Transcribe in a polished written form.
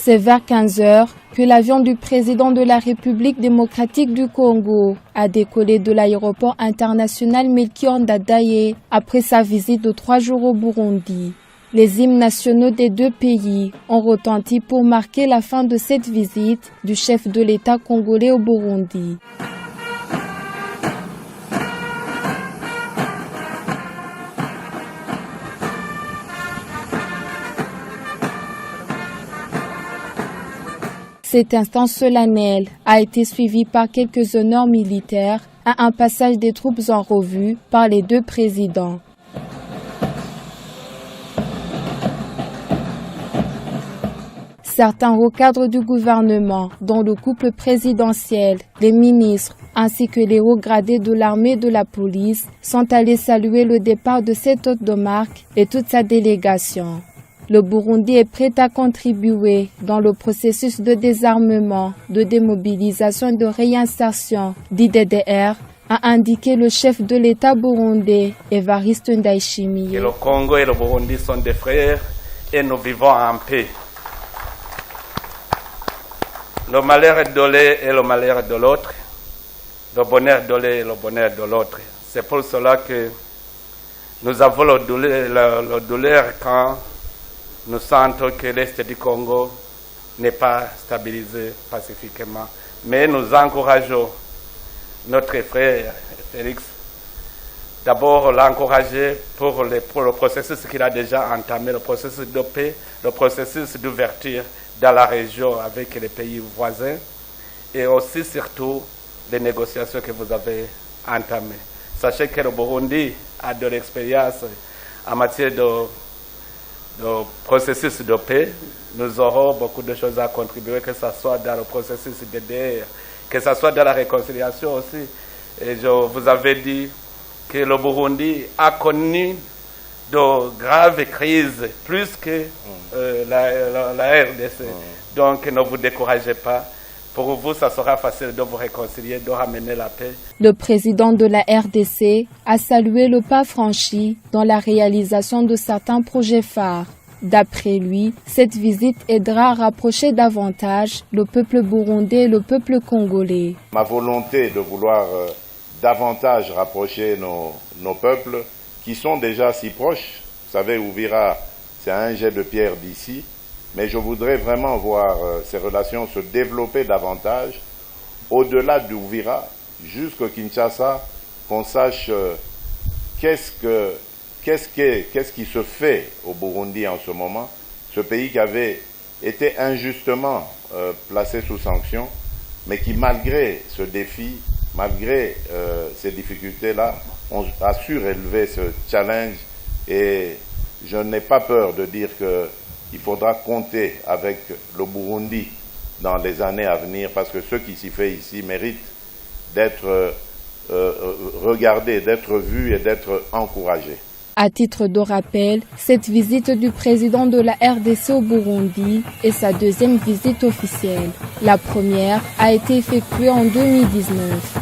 C'est vers 15 heures que l'avion du président de la République démocratique du Congo a décollé de l'aéroport international Melchior Ndadaye après sa visite de 3 jours au Burundi. Les hymnes nationaux des deux pays ont retenti pour marquer la fin de cette visite du chef de l'État congolais au Burundi. Cet instant solennel a été suivi par quelques honneurs militaires à un passage des troupes en revue par les deux présidents. Certains hauts cadres du gouvernement, dont le couple présidentiel, les ministres, ainsi que les hauts gradés de l'armée et de la police, sont allés saluer le départ de cet hôte de marque et toute sa délégation. Le Burundi est prêt à contribuer dans le processus de désarmement, de démobilisation et de réinsertion d'IDDR, a indiqué le chef de l'État burundais, Evariste Ndayishimiye. Le Congo et le Burundi sont des frères et nous vivons en paix. Le malheur de l'un est le malheur de l'autre, le bonheur de l'un est le bonheur de l'autre. C'est pour cela que nous avons le douleur quand nous sentons que l'Est du Congo n'est pas stabilisé pacifiquement. Mais nous encourageons notre frère Félix, d'abord l'encourager pour le processus qu'il a déjà entamé, le processus de paix, le processus d'ouverture dans la région avec les pays voisins et aussi surtout les négociations que vous avez entamées. Sachez que le Burundi a de l'expérience en matière de processus de paix. Nous aurons beaucoup de choses à contribuer, que ce soit dans le processus DDR, que ce soit dans la réconciliation aussi. Et je vous avais dit que le Burundi a connu de graves crises, plus que la RDC. Donc ne vous découragez pas. Pour vous, ça sera facile de vous réconcilier, de ramener la paix. Le président de la RDC a salué le pas franchi dans la réalisation de certains projets phares. D'après lui, cette visite aidera à rapprocher davantage le peuple burundais et le peuple congolais. Ma volonté de vouloir davantage rapprocher nos peuples qui sont déjà si proches. Vous savez, Uvira, c'est un jet de pierre d'ici. Mais je voudrais vraiment voir ces relations se développer davantage au-delà d'Uvira, jusqu'au Kinshasa, qu'on sache qu'est-ce qui se fait au Burundi en ce moment, ce pays qui avait été injustement placé sous sanction, mais qui malgré ce défi, malgré ces difficultés-là, a su relever ce challenge et je n'ai pas peur de dire qu'il faudra compter avec le Burundi dans les années à venir parce que ce qui s'y fait ici mérite d'être regardé, d'être vu et d'être encouragé. À titre de rappel, cette visite du président de la RDC au Burundi est sa deuxième visite officielle. La première a été effectuée en 2019.